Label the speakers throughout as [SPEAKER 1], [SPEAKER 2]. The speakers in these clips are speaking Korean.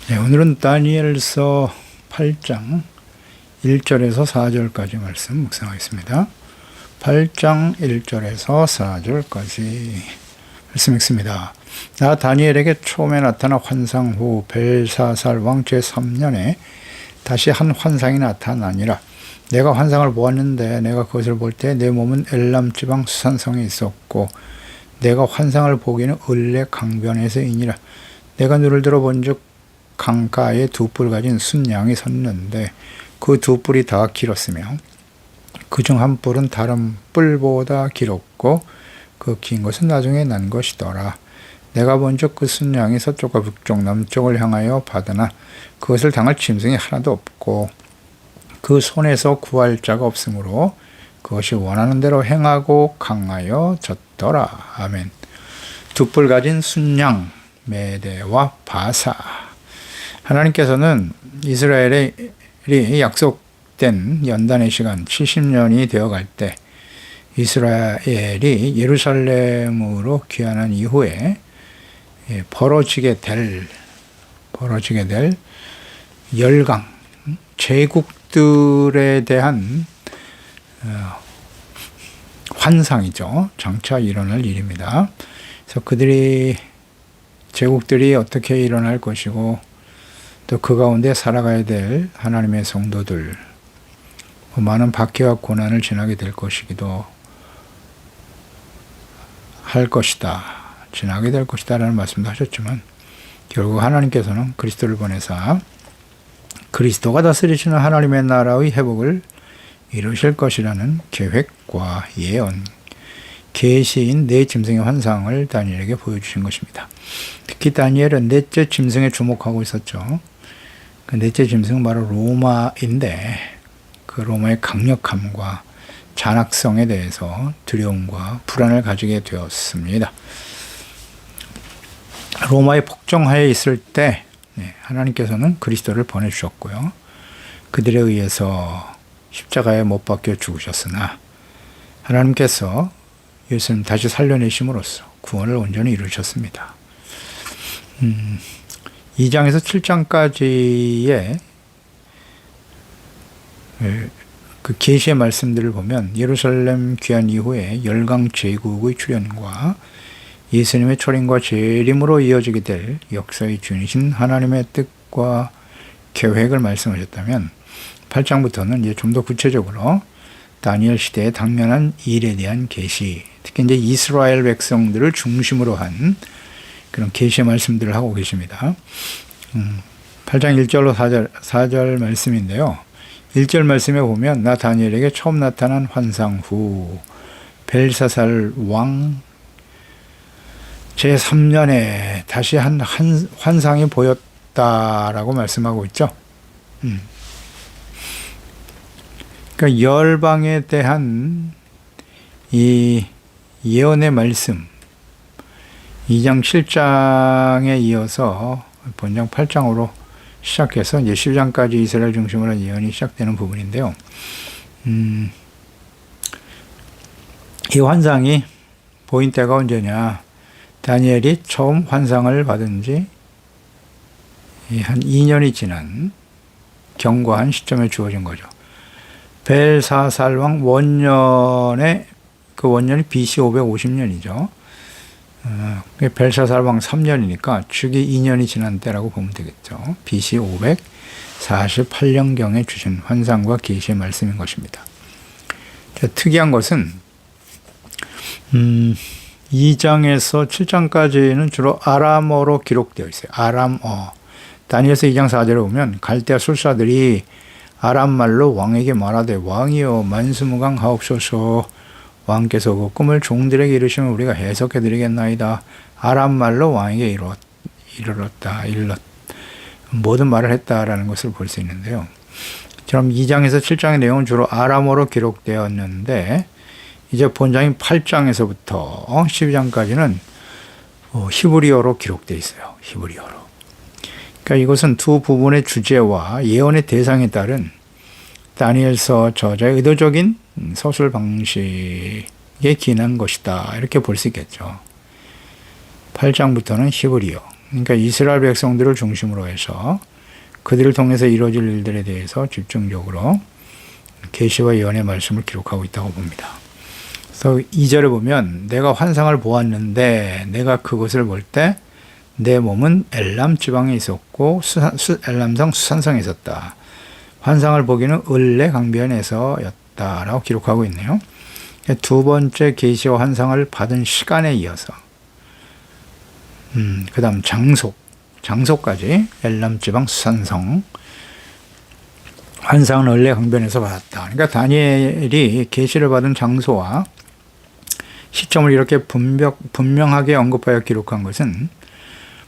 [SPEAKER 1] 네, 오늘은 다니엘서 8장 1절에서 4절까지 말씀 묵상하겠습니다. 8장 1절에서 4절까지 말씀 읽습니다. 나 다니엘에게 처음에 나타나 환상 후 벨사살 왕 제3년에 다시 한 환상이 나타나니라. 내가 환상을 보았는데 내가 그것을 볼 때 내 몸은 엘람 지방 수산성에 있었고 내가 환상을 보기는 을레 강변에서이니라. 내가 눈을 들어본즉 강가에 두 뿔 가진 순양이 섰는데 그 두 뿔이 다 길었으며 그중 한 뿔은 다른 뿔보다 길었고 그 긴 것은 나중에 난 것이더라. 내가 본즉 그 순양이 서쪽과 북쪽 남쪽을 향하여 받으나 그것을 당할 짐승이 하나도 없고 그 손에서 구할 자가 없으므로 그것이 원하는 대로 행하고 강하여 졌더라. 아멘. 두 뿔 가진 순양 메대와 바사. 하나님께서는 이스라엘이 약속된 연단의 시간 70년이 되어갈 때 이스라엘이 예루살렘으로 귀환한 이후에 벌어지게 될 열강, 제국들에 대한 환상이죠. 장차 일어날 일입니다. 그래서 제국들이 어떻게 일어날 것이고 또 그 가운데 살아가야 될 하나님의 성도들, 많은 박해와 고난을 지나게 될 것이기도 할 것이다. 지나게 될 것이다 라는 말씀도 하셨지만 결국 하나님께서는 그리스도를 보내사 그리스도가 다스리시는 하나님의 나라의 회복을 이루실 것이라는 계획과 예언, 계시인 네 짐승의 환상을 다니엘에게 보여주신 것입니다. 특히 다니엘은 넷째 짐승에 주목하고 있었죠. 그 넷째 짐승은 바로 로마인데 그 로마의 강력함과 잔악성에 대해서 두려움과 불안을 가지게 되었습니다. 로마의 폭정하에 있을 때 하나님께서는 그리스도를 보내주셨고요. 그들에 의해서 십자가에 못 박혀 죽으셨으나 하나님께서 예수님 다시 살려내심으로써 구원을 온전히 이루셨습니다. 2장에서 7장까지의 그 계시의 말씀들을 보면 예루살렘 귀환 이후에 열강 제국의 출현과 예수님의 초림과 재림으로 이어지게 될 역사의 주인이신 하나님의 뜻과 계획을 말씀하셨다면 8장부터는 이제 좀 더 구체적으로 다니엘 시대에 당면한 일에 대한 계시, 특히 이제 이스라엘 백성들을 중심으로 한 그런 계시의 말씀들을 하고 계십니다. 8장 1절로 4절 말씀인데요. 1절 말씀에 보면 나 다니엘에게 처음 나타난 환상 후 벨사살 왕 제3년에 다시 한 환상이 보였다라고 말씀하고 있죠. 그러니까 열방에 대한 이 예언의 말씀 2장 7장에 이어서 본장 8장으로 시작해서 이제 10장까지 이스라엘 중심으로 한 예언이 시작되는 부분인데요. 이 환상이 보인 때가 언제냐? 다니엘이 처음 환상을 받은 지 한 2년이 지난 경과한 시점에 주어진 거죠. 벨사살 왕 원년에 그 원년이 BC 550년이죠. 벨사살 왕 3년이니까 즉위 2년이 지난 때라고 보면 되겠죠. BC 548년경에 주신 환상과 계시의 말씀인 것입니다. 특이한 것은 2장에서 7장까지는 주로 아람어로 기록되어 있어요. 아람어. 다니엘서 2장 4절에 보면 갈대아 술사들이 아람말로 왕에게 말하되 왕이여 만수무강하옵소서. 왕께서 그 꿈을 종들에게 이르시면 우리가 해석해 드리겠나이다. 아람말로 왕에게 이르렀다. 모든 말을 했다라는 것을 볼 수 있는데요. 처럼 2장에서 7장의 내용은 주로 아람어로 기록되었는데 이제 본장인 8장에서부터 12장까지는 히브리어로 기록되어 있어요. 히브리어로. 그러니까 이것은 두 부분의 주제와 예언의 대상에 따른 다니엘서 저자의 의도적인 서술 방식에 기인한 것이다. 이렇게 볼 수 있겠죠. 8장부터는 히브리어, 그러니까 이스라엘 백성들을 중심으로 해서 그들을 통해서 이루어질 일들에 대해서 집중적으로 계시와 예언의 말씀을 기록하고 있다고 봅니다. 그래서 2절에 보면 내가 환상을 보았는데 내가 그것을 볼 때 내 몸은 엘람 지방에 있었고 엘람성 수산성에 있었다. 환상을 보기는 을레 강변에서였다라고 기록하고 있네요. 두 번째 계시와 환상을 받은 시간에 이어서 그 다음 장소까지 엘람 지방 수산성 환상은 을레 강변에서 받았다. 그러니까 다니엘이 계시를 받은 장소와 시점을 이렇게 분명하게 언급하여 기록한 것은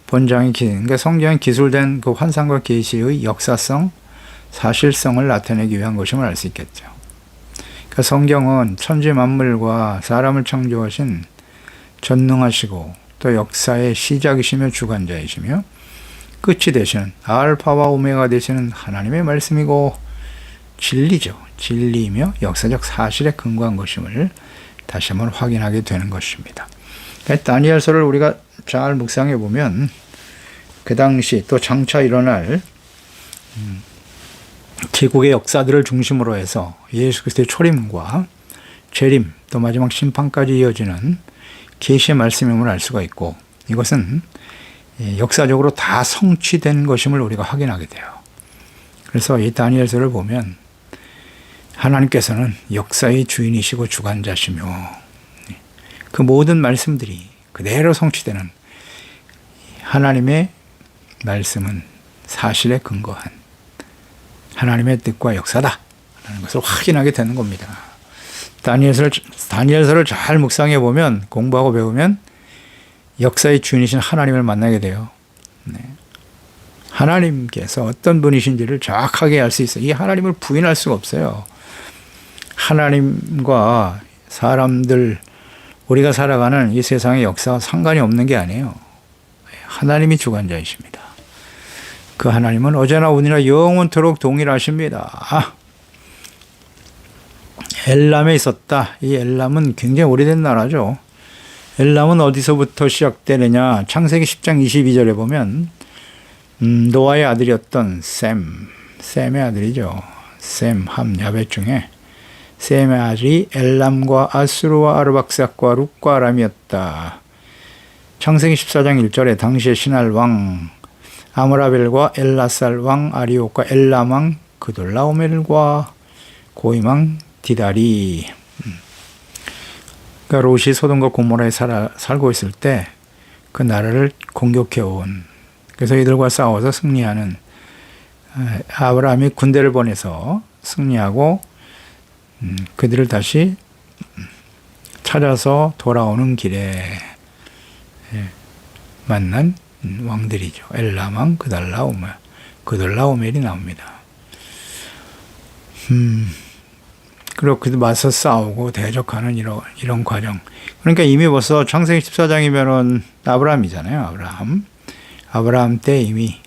[SPEAKER 1] 본장의 그러니까 성경에 기술된 그 환상과 계시의 역사성, 사실성을 나타내기 위한 것임을 알 수 있겠죠. 그러니까 성경은 천지 만물과 사람을 창조하신 전능하시고 또 역사의 시작이시며 주관자이시며 끝이 되시는 알파와 오메가 되시는 하나님의 말씀이고 진리죠. 진리이며 역사적 사실에 근거한 것임을 다시 한번 확인하게 되는 것입니다. 다니엘서를 우리가 잘 묵상해 보면 그 당시 또 장차 일어날 제국의 역사들을 중심으로 해서 예수 그리스도의 초림과 재림 또 마지막 심판까지 이어지는 계시의 말씀임을 알 수가 있고 이것은 역사적으로 다 성취된 것임을 우리가 확인하게 돼요. 그래서 이 다니엘서를 보면 하나님께서는 역사의 주인이시고 주관자시며 그 모든 말씀들이 그대로 성취되는 하나님의 말씀은 사실에 근거한 하나님의 뜻과 역사다라는 것을 확인하게 되는 겁니다. 다니엘서를 잘 묵상해 보면 공부하고 배우면 역사의 주인이신 하나님을 만나게 돼요. 하나님께서 어떤 분이신지를 정확하게 알 수 있어요. 이 하나님을 부인할 수가 없어요. 하나님과 사람들 우리가 살아가는 이 세상의 역사와 상관이 없는 게 아니에요. 하나님이 주관자이십니다. 그 하나님은 어제나 오늘이나 영원토록 동일하십니다. 엘람에 있었다. 이 엘람은 굉장히 오래된 나라죠. 엘람은 어디서부터 시작되느냐. 창세기 10장 22절에 보면 노아의 아들이었던 셈의 아들이죠. 셈, 함, 야벳 중에 셈의 아들이 엘람과 아수르와 아르박삭과 룻과 아람이었다. 창세기 14장 1절에 당시의 신할 왕 아므라벨과 엘라살 왕 아리옥과 엘람 왕 그돌라오멜과 고임 왕 디다리. 그러니까 롯이 소돔과 고모라에 살고 있을 때 그 나라를 공격해온 그래서 이들과 싸워서 승리하는 아브라함이 군대를 보내서 승리하고 그들을 다시 찾아서 돌아오는 길에 만난 왕들이죠. 엘라망, 그돌라오멜이 나옵니다. 그리고 그들 맞서 싸우고 대적하는 이런 과정. 그러니까 이미 벌써 창세기 14장이면은 아브라함이잖아요. 아브라함 때 이미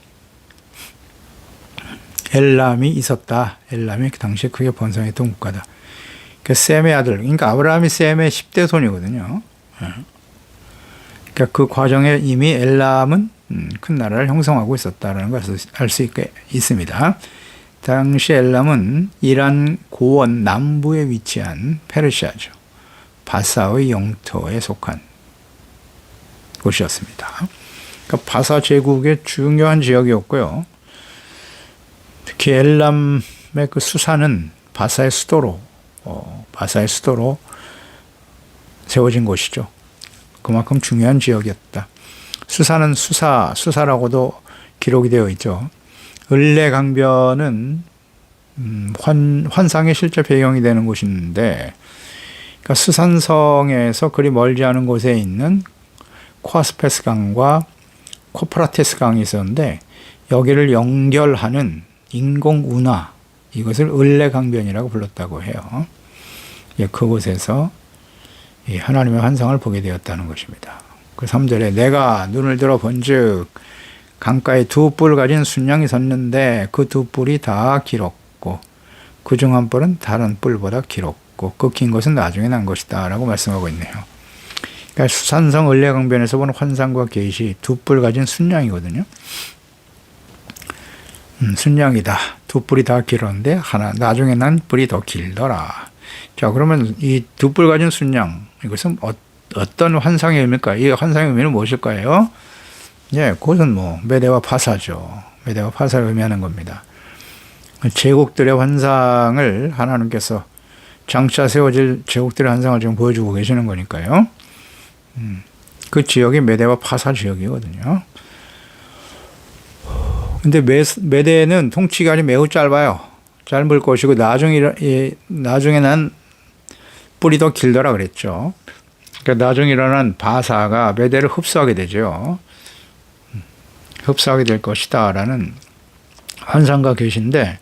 [SPEAKER 1] 엘람이 있었다. 엘람이 그 당시에 크게 번성했던 국가다. 그 셈의 아들, 그러니까 아브라함이 셈의 10대 손이거든요. 그러니까 그 과정에 이미 엘람은 큰 나라를 형성하고 있었다라는 것을 알 수 있습니다. 당시 엘람은 이란 고원 남부에 위치한 페르시아죠. 바사의 영토에 속한 곳이었습니다. 그러니까 바사 제국의 중요한 지역이었고요. 특히 엘람의 그 수산은 바사의 수도로 세워진 곳이죠. 그만큼 중요한 지역이었다. 수사는 수사라고도 기록이 되어 있죠. 을레 강변은 환상의 실제 배경이 되는 곳인데, 그러니까 수산성에서 그리 멀지 않은 곳에 있는 코아스페스 강과 코프라테스 강이 있었는데 여기를 연결하는 인공 운하, 이것을 을레 강변이라고 불렀다고 해요. 그곳에서 하나님의 환상을 보게 되었다는 것입니다. 그 3절에 내가 눈을 들어 본즉 강가에 두 뿔 가진 순양이 섰는데 그 두 뿔이 다 길었고 그 중 한 뿔은 다른 뿔보다 길었고 그 긴 것은 나중에 난 것이다 라고 말씀하고 있네요. 그러니까 수산성 을레강변에서 본 환상과 계시 두 뿔 가진 순양이거든요. 순양이다. 두 뿔이 다 길었는데 나중에 난 뿔이 더 길더라. 자, 그러면 이 두 뿔 가진 순양, 이것은 어떤 환상의 의미일까? 이 환상의 의미는 무엇일까요? 예, 그것은 메대와 파사죠. 메대와 파사를 의미하는 겁니다. 제국들의 환상을 하나님께서 장차 세워질 제국들의 환상을 지금 보여주고 계시는 거니까요. 그 지역이 메대와 파사 지역이거든요. 근데 메대는 통치기간이 매우 짧아요. 짧을 것이고 나중에 난 뿔이 더 길더라 그랬죠. 그러니까 나중에 일어난 바사가 메대를 흡수하게 되죠. 흡수하게 될 것이다 라는 환상과 계시인데,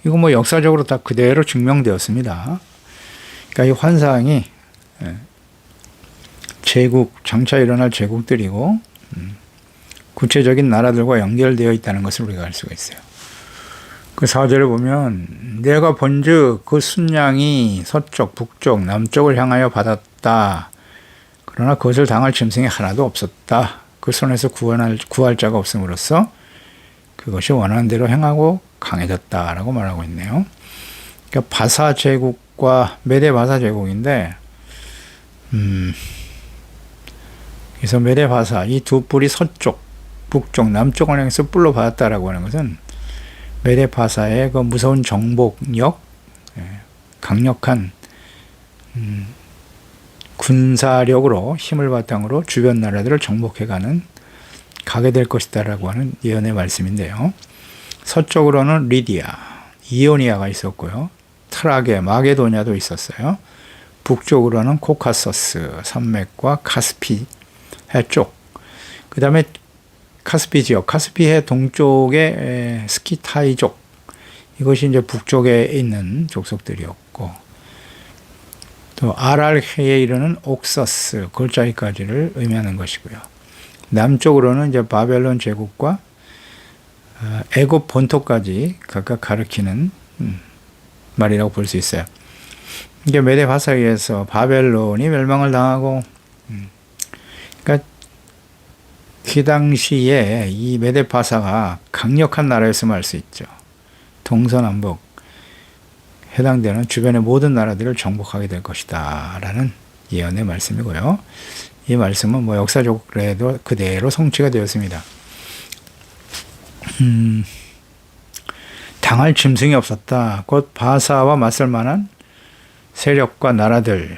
[SPEAKER 1] 이거 역사적으로 다 그대로 증명되었습니다. 그러니까 이 환상이 장차 일어날 제국들이고 구체적인 나라들과 연결되어 있다는 것을 우리가 알 수가 있어요. 그 4절에 보면 내가 본즉 그 순양이 서쪽, 북쪽, 남쪽을 향하여 받았다. 그러나 그것을 당할 짐승이 하나도 없었다. 그 손에서 구할 자가 없음으로써 그것이 원하는 대로 행하고 강해졌다라고 말하고 있네요. 그러니까 바사 제국과 메대 바사 제국인데, 그래서 메대 바사 이 두 뿔이 서쪽, 북쪽, 남쪽을 향해서 뿔로 받았다라고 하는 것은 메대 바사의 그 무서운 정복력, 강력한 군사력으로 힘을 바탕으로 주변 나라들을 가게 될 것이다라고 하는 예언의 말씀인데요. 서쪽으로는 리디아, 이오니아가 있었고요. 트라게, 마게도냐도 있었어요. 북쪽으로는 코카서스 산맥과 카스피 해쪽, 그 다음에 카스피 지역, 카스피해 동쪽의 스키타이족, 이것이 이제 북쪽에 있는 족속들이었고, 또 아랄해에 이르는 옥서스, 골짜기까지를 의미하는 것이고요. 남쪽으로는 이제 바벨론 제국과 애굽 본토까지 각각 가리키는 말이라고 볼 수 있어요. 이게 메대 바사에서 바벨론이 멸망을 당하고, 그러니까 그 당시에 이 메대 바사가 강력한 나라였음을 알 수 있죠. 동서남북 해당되는 주변의 모든 나라들을 정복하게 될 것이다 라는 예언의 말씀이고요. 이 말씀은 역사적으로도 그대로 성취가 되었습니다. 당할 짐승이 없었다. 곧 바사와 맞설 만한 세력과 나라들,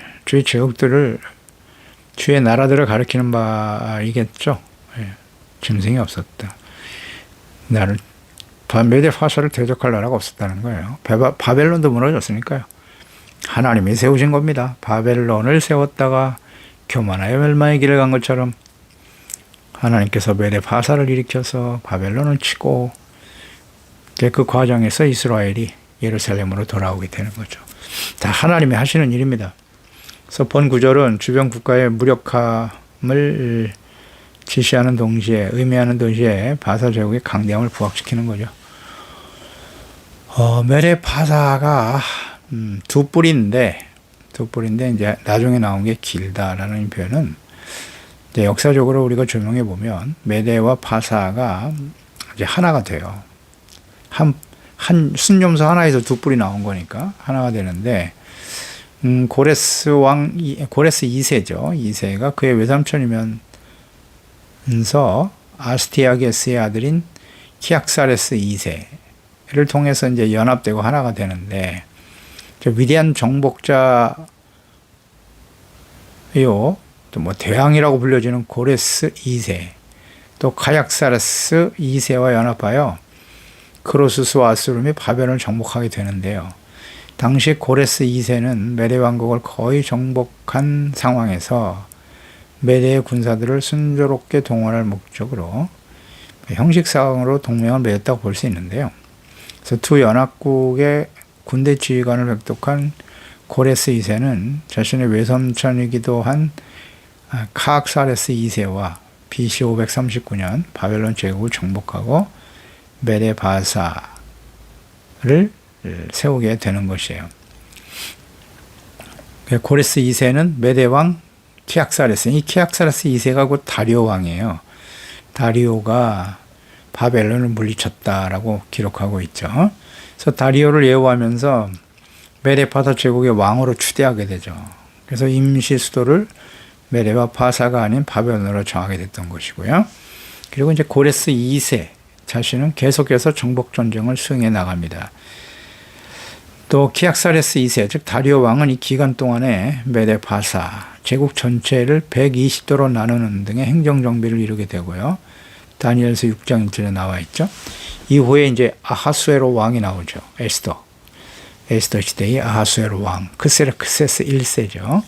[SPEAKER 1] 주의 나라들을 가리키는 바이겠죠. 짐승이 없었다. 메대 바사를 대적할 나라가 없었다는 거예요. 바벨론도 무너졌으니까요. 하나님이 세우신 겁니다. 바벨론을 세웠다가 교만하여 멸망의 길을 간 것처럼 하나님께서 메대 바사를 일으켜서 바벨론을 치고, 그 과정에서 이스라엘이 예루살렘으로 돌아오게 되는 거죠. 다 하나님이 하시는 일입니다. 그래서 본 구절은 주변 국가의 무력함을 의미하는 동시에 바사 제국의 강대함을 부각시키는 거죠. 메대 바사가 두 뿔인데 이제 나중에 나온 게 길다라는 표현은 이제 역사적으로 우리가 조명해 보면 메대와 바사가 이제 하나가 돼요. 한 순념소 하나에서 두 뿔이 나온 거니까 하나가 되는데, 고레스 2세죠. 2세가 그의 외삼촌이면서 아스티아게스의 아들인 키악사레스 2세를 통해서 이제 연합되고 하나가 되는데, 위대한 정복자요, 또 대왕이라고 불려지는 고레스 2세, 또 카약사레스 2세와 연합하여 크로수스와 아수름이 바벨론을 정복하게 되는데요. 당시 고레스 2세는 메대 왕국을 거의 정복한 상황에서 메대의 군사들을 순조롭게 동원할 목적으로 형식상으로 동맹을 맺었다고 볼 수 있는데요. 그래서 두 연합국의 군대 지휘관을 획득한 고레스 2세는 자신의 외삼촌이기도 한 카악사레스 2세와 BC 539년 바벨론 제국을 정복하고 메대 바사를 세우게 되는 것이에요. 고레스 2세는 메대 왕 키악사레스. 이 키악사레스 2세가 곧 다리오 왕이에요. 다리오가 바벨론을 물리쳤다라고 기록하고 있죠. 그래서 다리오를 예우하면서 메데파사 제국의 왕으로 추대하게 되죠. 그래서 임시 수도를 메데와 파사가 아닌 바벨론으로 정하게 됐던 것이고요. 그리고 이제 고레스 2세 자신은 계속해서 정복 전쟁을 수행해 나갑니다. 또 키악사레스 2세, 즉 다리오 왕은 이 기간 동안에 메데파사 제국 전체를 120도로 나누는 등의 행정 정비를 이루게 되고요. 다니엘서 6장 1절에 나와 있죠. 이후에 이제 아하수에로 왕이 나오죠. 에스더 시대의 아하수에로 왕, 크세르크세스 1세죠.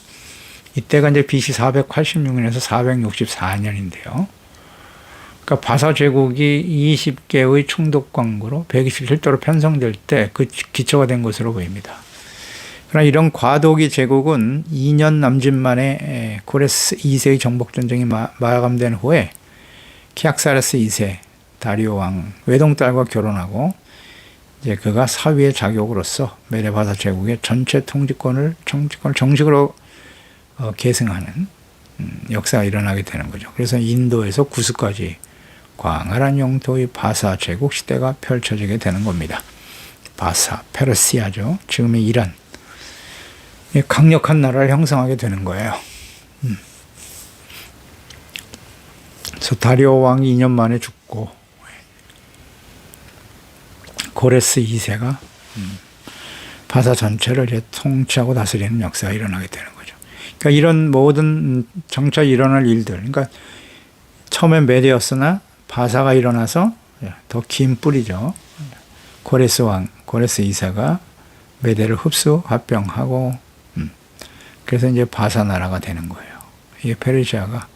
[SPEAKER 1] 이때가 이제 BC 486년에서 464년인데요. 그러니까 바사 제국이 20개의 총독 광구로 127도로 편성될 때 그 기초가 된 것으로 보입니다. 그러나 이런 과도기 제국은 2년 남짓 만에 고레스 2세의 정복 전쟁이 마감된 후에 키악사레스 2세 다리오 왕 외동딸과 결혼하고 이제 그가 사위의 자격으로서 메데바사 제국의 전체 정치권을 정식으로 계승하는 역사가 일어나게 되는 거죠. 그래서 인도에서 구스까지 광활한 영토의 바사 제국 시대가 펼쳐지게 되는 겁니다. 바사, 페르시아죠. 지금의 이란. 강력한 나라를 형성하게 되는 거예요. 그래서 다리오 왕이 2년 만에 죽고 고레스 2세가 바사 전체를 이제 통치하고 다스리는 역사가 일어나게 되는 거죠. 그러니까 이런 모든 정차 일어날 일들, 그러니까 처음엔 메데였으나 바사가 일어나서 더 긴 뿌리죠. 고레스 왕, 고레스 2세가 메데를 흡수, 합병하고 그래서 이제 바사 나라가 되는 거예요. 이게 페르시아가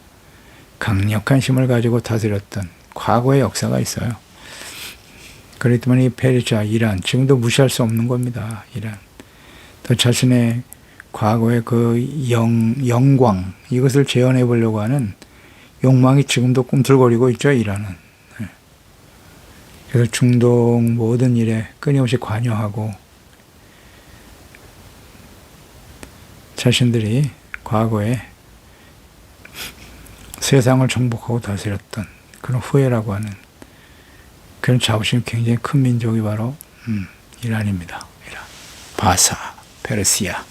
[SPEAKER 1] 강력한 힘을 가지고 다스렸던 과거의 역사가 있어요. 그렇기 때문에 이 페르시아, 이란, 지금도 무시할 수 없는 겁니다. 이란. 또 자신의 과거의 그 영광, 이것을 재현해 보려고 하는 욕망이 지금도 꿈틀거리고 있죠, 이란은. 그래서 중동 모든 일에 끊임없이 관여하고 자신들이 과거에 세상을 정복하고 다스렸던 그런 후예라고 하는 그런 자부심이 굉장히 큰 민족이 바로 이란입니다. 이란. 바사, 페르시아.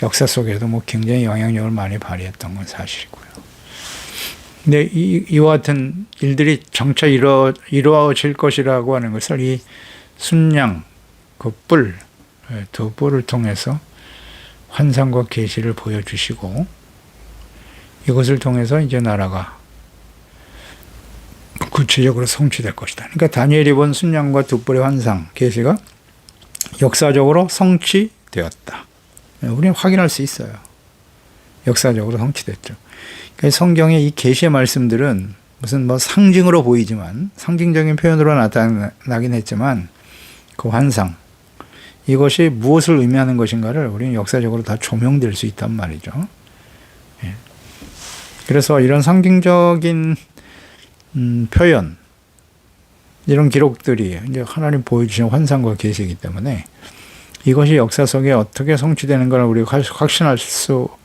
[SPEAKER 1] 역사 속에도 뭐 굉장히 영향력을 많이 발휘했던 건 사실이고요. 근데 이와 같은 일들이 정차 이루어질 것이라고 하는 것을 이 순양, 그 뿔, 두 뿔을 통해서 환상과 계시를 보여주시고 이것을 통해서 이제 나라가 구체적으로 성취될 것이다. 그러니까 다니엘이 본 순양과 두 뿔의 환상, 계시가 역사적으로 성취되었다. 우리는 확인할 수 있어요. 역사적으로 성취됐죠. 그러니까 성경의 이 계시의 말씀들은 무슨 뭐 상징으로 보이지만 상징적인 표현으로 나타나긴 했지만 그 환상 이것이 무엇을 의미하는 것인가를 우리는 역사적으로 다 조명될 수 있단 말이죠. 예. 그래서 이런 상징적인 표현 이런 기록들이 이제 하나님 보여주신 환상과 계시이기 때문에 이것이 역사 속에 어떻게 성취되는 걸 우리가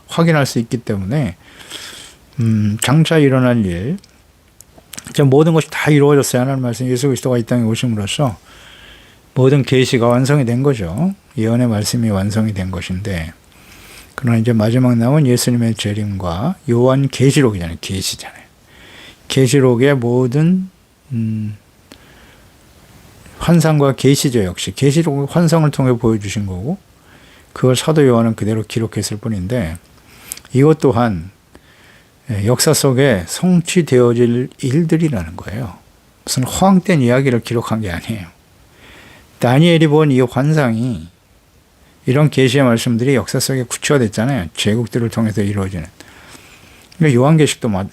[SPEAKER 1] 확인할 수 있기 때문에 장차 일어날 일 모든 것이 다 이루어졌어야 하는 말씀 예수 그리스도가 이 땅에 오심으로써 모든 계시가 완성이 된 거죠. 예언의 말씀이 완성이 된 것인데 그러나 이제 마지막 남은 예수님의 재림과 요한 계시록이잖아요. 계시잖아요. 계시록의 모든 환상과 계시죠. 역시 계시록의 환상을 통해 보여주신 거고 그걸 사도 요한은 그대로 기록했을 뿐인데 이것 또한 역사 속에 성취되어질 일들이라는 거예요. 무슨 허황된 이야기를 기록한 게 아니에요. 다니엘이 본 이 환상이 이런 계시의 말씀들이 역사 속에 구체화됐잖아요. 제국들을 통해서 이루어지는. 그러니까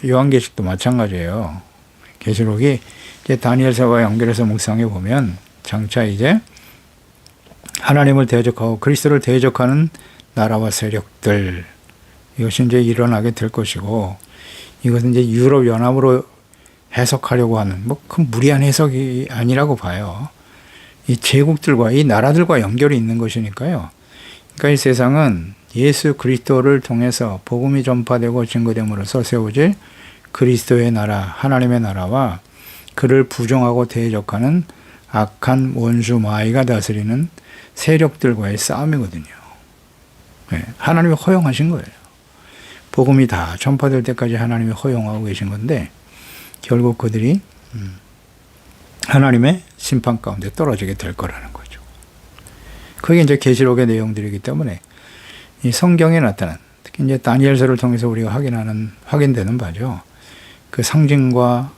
[SPEAKER 1] 요한계시록도 마찬가지예요. 계시록이 이제 다니엘서와 연결해서 묵상해 보면 장차 이제 하나님을 대적하고 그리스도를 대적하는 나라와 세력들 이것이 이제 일어나게 될 것이고 이것은 이제 유럽 연합으로 해석하려고 하는 뭐 그 무리한 해석이 아니라고 봐요. 이 제국들과 이 나라들과 연결이 있는 것이니까요. 그러니까 이 세상은 예수 그리스도를 통해서 복음이 전파되고 증거됨으로써 세워질 그리스도의 나라, 하나님의 나라와 그를 부정하고 대적하는 악한 원수 마귀가 다스리는 세력들과의 싸움이거든요. 네, 하나님이 허용하신 거예요. 복음이 다 전파될 때까지 하나님이 허용하고 계신 건데 결국 그들이 하나님의 심판 가운데 떨어지게 될 거라는 거죠. 그게 이제 계시록의 내용들이기 때문에 이 성경에 나타난, 특히 이제 다니엘서를 통해서 우리가 확인되는 바죠. 그 상징과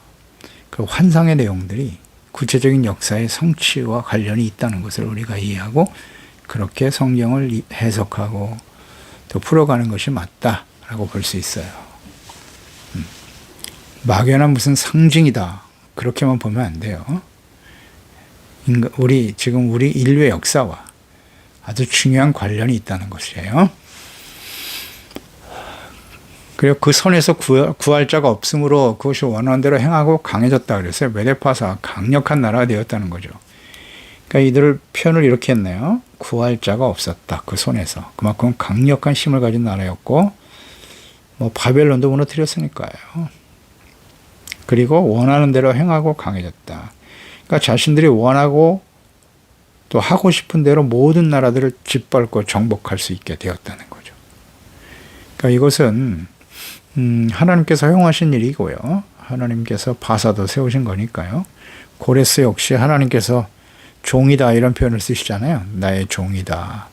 [SPEAKER 1] 그 환상의 내용들이 구체적인 역사의 성취와 관련이 있다는 것을 우리가 이해하고 그렇게 성경을 해석하고 또 풀어가는 것이 맞다라고 볼 수 있어요. 막연한 무슨 상징이다 그렇게만 보면 안 돼요. 지금 우리 인류의 역사와 아주 중요한 관련이 있다는 것이에요. 그리고 그 선에서 구할 자가 없으므로 그것이 원하는 대로 행하고 강해졌다 그랬어요. 메데파사, 강력한 나라가 되었다는 거죠. 그러니까 이들을 표현을 이렇게 했네요. 구할 자가 없었다. 그 손에서. 그만큼 강력한 힘을 가진 나라였고 바벨론도 무너뜨렸으니까요. 그리고 원하는 대로 행하고 강해졌다. 그러니까 자신들이 원하고 또 하고 싶은 대로 모든 나라들을 짓밟고 정복할 수 있게 되었다는 거죠. 그러니까 이것은 하나님께서 허용하신 일이고요. 하나님께서 바사도 세우신 거니까요. 고레스 역시 하나님께서 종이다 이런 표현을 쓰시잖아요. 나의 종이다.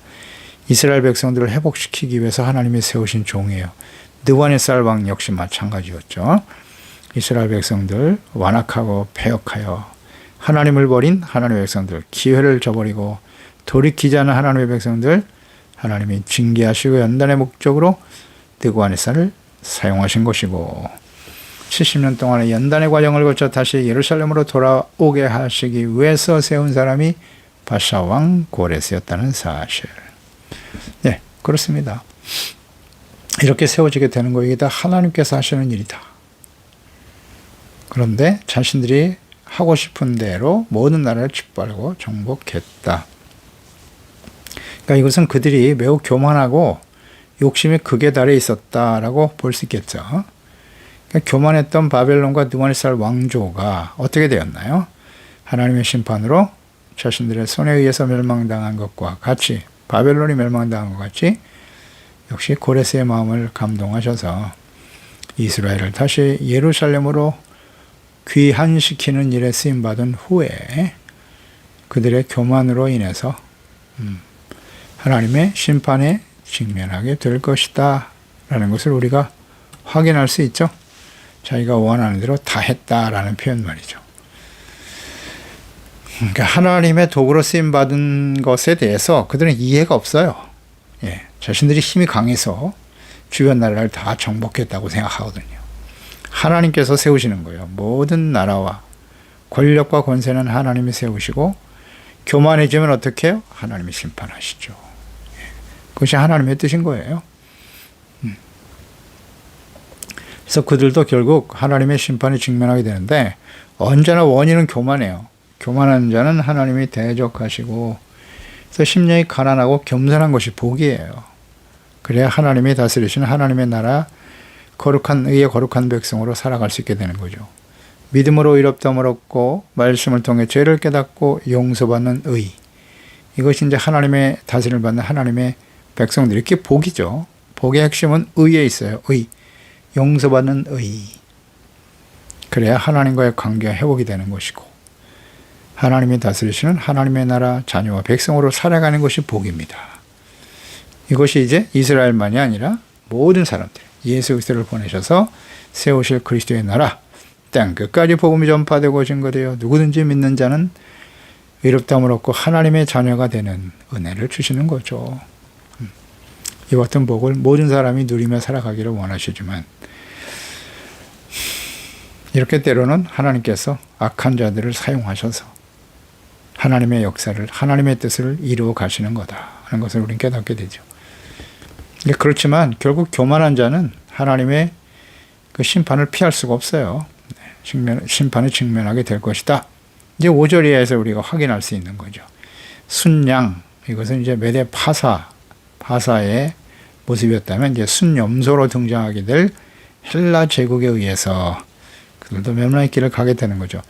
[SPEAKER 1] 이스라엘 백성들을 회복시키기 위해서 하나님이 세우신 종이에요. 느부갓네살 왕 역시 마찬가지였죠. 이스라엘 백성들 완악하고 패역하여 하나님을 버린 하나님의 백성들, 기회를 저버리고 돌이키지 않은 하나님의 백성들, 하나님이 징계하시고 연단의 목적으로 느부갓네살을 사용하신 것이고 70년 동안의 연단의 과정을 거쳐 다시 예루살렘으로 돌아오게 하시기 위해서 세운 사람이 바샤 왕 고레스였다는 사실. 네, 그렇습니다. 이렇게 세워지게 되는 거 이게 다 하나님께서 하시는 일이다. 그런데 자신들이 하고 싶은 대로 모든 나라를 짓밟고 정복했다. 그러니까 이것은 그들이 매우 교만하고 욕심이 극에 달해 있었다라고 볼 수 있겠죠. 그러니까 교만했던 바벨론과 느부갓네살 왕조가 어떻게 되었나요? 하나님의 심판으로 자신들의 손에 의해서 멸망당한 것과 같이, 바벨론이 멸망당한 것 같이 역시 고레스의 마음을 감동하셔서 이스라엘을 다시 예루살렘으로 귀환시키는 일에 쓰임받은 후에 그들의 교만으로 인해서 하나님의 심판에 직면하게 될 것이다 라는 것을 우리가 확인할 수 있죠. 자기가 원하는 대로 다 했다라는 표현 말이죠. 그러니까 하나님의 도구로 쓰임받은 것에 대해서 그들은 이해가 없어요. 예, 자신들이 힘이 강해서 주변 나라를 다 정복했다고 생각하거든요. 하나님께서 세우시는 거예요. 모든 나라와 권력과 권세는 하나님이 세우시고 교만해지면 어떻게 해요? 하나님이 심판하시죠. 그것이 하나님의 뜻인 거예요. 그래서 그들도 결국 하나님의 심판에 직면하게 되는데 언제나 원인은 교만해요. 교만한 자는 하나님이 대적하시고 그래서 심령이 가난하고 겸손한 것이 복이에요. 그래야 하나님이 다스리시는 하나님의 나라 거룩한 의의 거룩한 백성으로 살아갈 수 있게 되는 거죠. 믿음으로 의롭다함을 얻고 말씀을 통해 죄를 깨닫고 용서받는 의. 이것이 이제 하나님의 다스림을 받는 하나님의 백성들이 이렇게 복이죠. 복의 핵심은 의에 있어요. 의. 용서받는 의. 그래야 하나님과의 관계가 회복이 되는 것이고 하나님이 다스리시는 하나님의 나라 자녀와 백성으로 살아가는 것이 복입니다. 이것이 이제 이스라엘만이 아니라 모든 사람들, 예수 그리스도를 보내셔서 세우실 그리스도의 나라, 땅 끝까지 복음이 전파되고 증거되어 누구든지 믿는 자는 의롭다함을 얻고 하나님의 자녀가 되는 은혜를 주시는 거죠. 이 같은 복을 모든 사람이 누리며 살아가기를 원하시지만 이렇게 때로는 하나님께서 악한 자들을 사용하셔서 하나님의 역사를, 하나님의 뜻을 이루어 가시는 거다 하는 것을 우리는 깨닫게 되죠. 그렇지만 결국 교만한 자는 하나님의 그 심판을 피할 수가 없어요. 심판에 직면하게 될 것이다. 이제 5절 이하에서 우리가 확인할 수 있는 거죠. 순양, 이것은 이제 메데 파사의 모습이었다면 이제 순염소로 등장하게 될 헬라 제국에 의해서 그들도 멸망의 길을 가게 되는 거죠.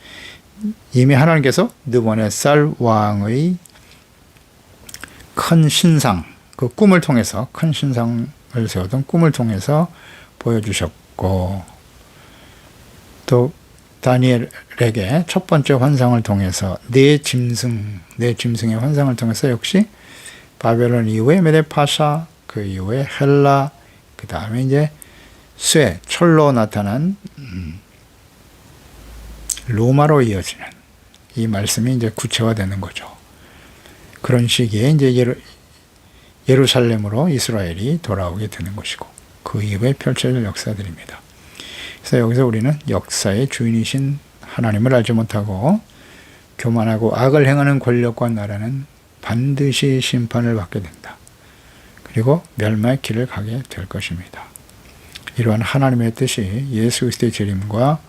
[SPEAKER 1] 이미 하나님께서 느부갓네살 왕의 큰 신상, 그 꿈을 통해서 큰 신상을 세우던 꿈을 통해서 보여주셨고, 또 다니엘에게 첫 번째 환상을 통해서 네 짐승의 환상을 통해서 역시 바벨론 이후에 메데파사, 그 이후에 헬라, 그 다음에 이제 철로 나타난 로마로 이어지는 이 말씀이 이제 구체화되는 거죠. 그런 시기에 이제 예루살렘으로 이스라엘이 돌아오게 되는 것이고, 그 이후에 펼쳐질 역사들입니다. 그래서 여기서 우리는 역사의 주인이신 하나님을 알지 못하고 교만하고 악을 행하는 권력과 나라는 반드시 심판을 받게 된다. 그리고 멸망의 길을 가게 될 것입니다. 이러한 하나님의 뜻이 예수 그리스도의 재림과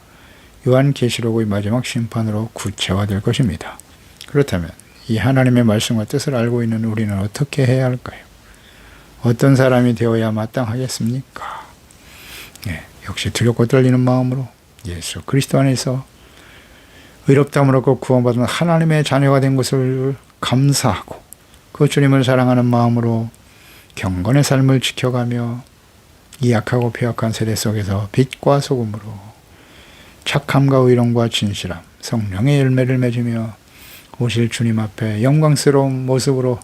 [SPEAKER 1] 요한계시록의 마지막 심판으로 구체화될 것입니다. 그렇다면 이 하나님의 말씀과 뜻을 알고 있는 우리는 어떻게 해야 할까요? 어떤 사람이 되어야 마땅하겠습니까? 역시 두렵고 떨리는 마음으로 예수 그리스도 안에서 의롭다함을 얻고 구원받은 하나님의 자녀가 된 것을 감사하고, 그 주님을 사랑하는 마음으로 경건의 삶을 지켜가며 이 약하고 폐역한 세대 속에서 빛과 소금으로 착함과 의로움과 진실함, 성령의 열매를 맺으며 오실 주님 앞에 영광스러운 모습으로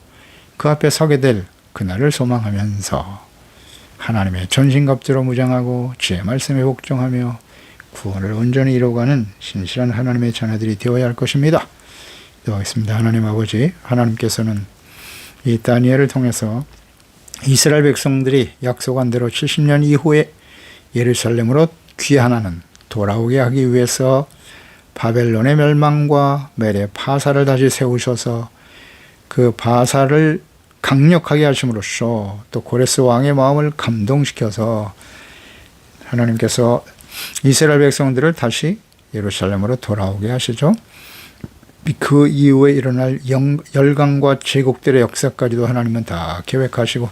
[SPEAKER 1] 그 앞에 서게 될 그날을 소망하면서 하나님의 전신갑주로 무장하고 주의 말씀에 복종하며 구원을 온전히 이루어가는 신실한 하나님의 자녀들이 되어야 할 것입니다. 기도하겠습니다. 하나님 아버지, 하나님께서는 이 다니엘을 통해서 이스라엘 백성들이 약속한 대로 70년 이후에 예루살렘으로 귀환하는 돌아오게 하기 위해서 바벨론의 멸망과 메대 파사를 다시 세우셔서 그 바사를 강력하게 하심으로써 또 고레스 왕의 마음을 감동시켜서 하나님께서 이스라엘 백성들을 다시 예루살렘으로 돌아오게 하시죠. 그 이후에 일어날 열강과 제국들의 역사까지도 하나님은 다 계획하시고,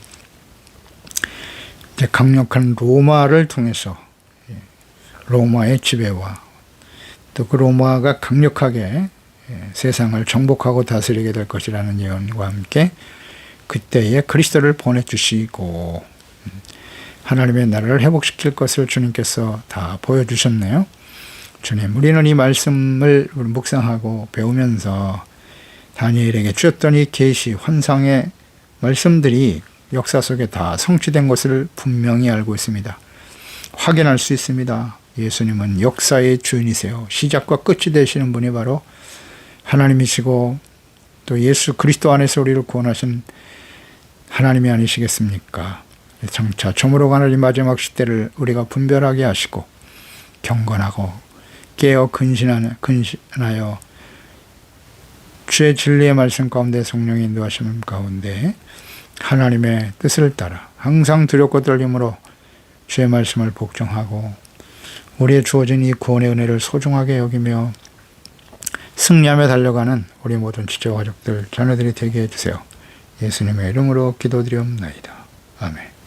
[SPEAKER 1] 이제 강력한 로마를 통해서 로마의 지배와 또 그 로마가 강력하게 세상을 정복하고 다스리게 될 것이라는 예언과 함께 그때에 그리스도를 보내주시고 하나님의 나라를 회복시킬 것을 주님께서 다 보여주셨네요. 주님, 우리는 이 말씀을 묵상하고 배우면서 다니엘에게 주었던 이 계시, 환상의 말씀들이 역사 속에 다 성취된 것을 분명히 알고 있습니다. 확인할 수 있습니다. 예수님은 역사의 주인이세요. 시작과 끝이 되시는 분이 바로 하나님이시고 또 예수 그리스도 안에서 우리를 구원하신 하나님이 아니시겠습니까? 장차 저물어 가는 이 마지막 시대를 우리가 분별하게 하시고 경건하고 깨어 근신하여 주의 진리의 말씀 가운데 성령의 인도하시는 가운데 하나님의 뜻을 따라 항상 두렵고 떨림으로 주의 말씀을 복종하고 우리의 주어진 이 구원의 은혜를 소중하게 여기며 승리하며 달려가는 우리 모든 지체가족들, 자녀들이 되게 해주세요. 예수님의 이름으로 기도드리옵나이다. 아멘.